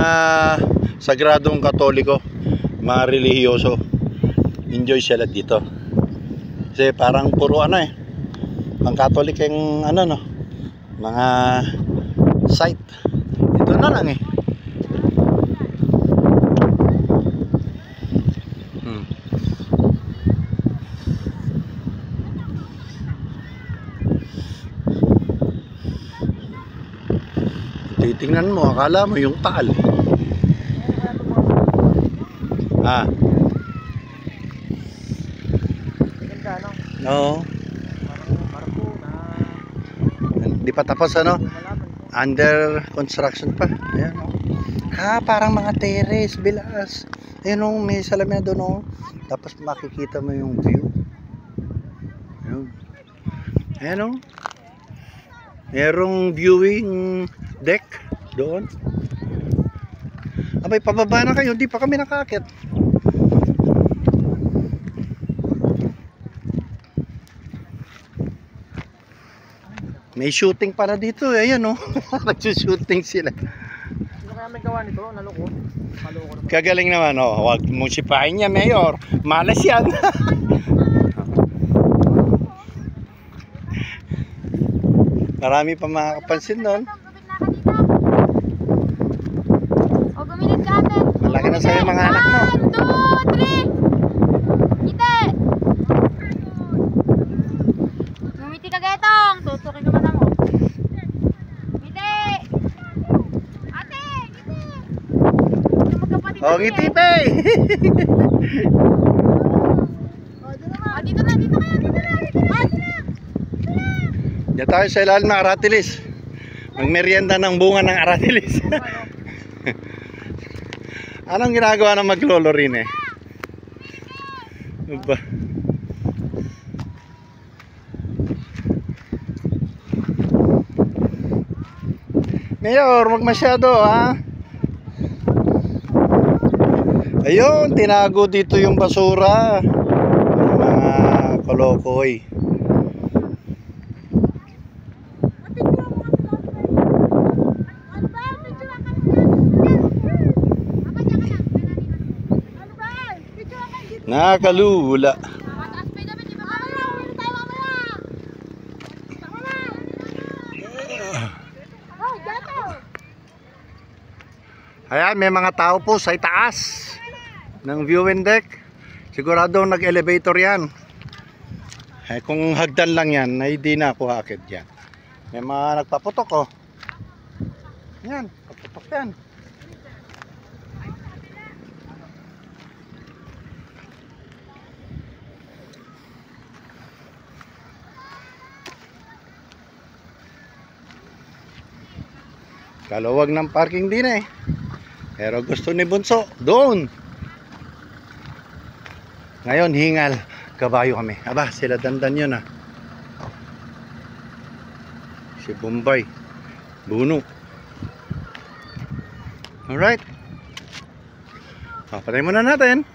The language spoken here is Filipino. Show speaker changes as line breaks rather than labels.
mga sagradong Katoliko, mga relihiyoso, enjoy sila dito. Kasi parang puro ano pang Catholic yung ano no, mga site. Ito na lang Titingnan mo, akala mo yung taal. No. Hindi pa tapos ano? Under construction pa. Ayan, parang mga terrace, bilas. Ayun o, may salamin doon o. Tapos makikita mo yung view. Ayan o. Merong viewing deck doon. Abay, pababa na kayo. Hindi pa kami nakakit. May shooting para dito. Ayan o. Nagsushooting sila.
Ano kaya may gawa nito? Naloko?
Kagaling naman o. Huwag mong sipahin niya, Mayor. Malas yan. Marami pa makakapansin doon.
O, gumilit ka ate.
Malaki na sa'yo mga anak mo.
1, 2, 3. Ngiti. Ngumiti ka getong. Tutukin ka mata mo. Ngiti. Ate, ngiti. Yung magkapatid
O, ngiti pe.
O, dito na, dito kayo, dito na.
Diyan tayo sa ilalim ng aratilis. Magmerienda ng bunga ng aratilis. Anong ginagawa ng maglolo rin Ba? Mayor, wag masyado Ayun, tinago dito yung basura. Mga kolokoy. Nakalula. Ayan, may mga tao po sa itaas ng viewing deck. Sigurado nag-elevator yan. Kung hagdan lang yan, hindi na ako akit yan. May mga nagpaputok Yan, paputok yan. Kalawag ng parking din pero gusto ni Bunso doon. Ngayon hingal kabayo kami. Aba, sila dandan yun si Bombay Buno. Alright, patay muna natin.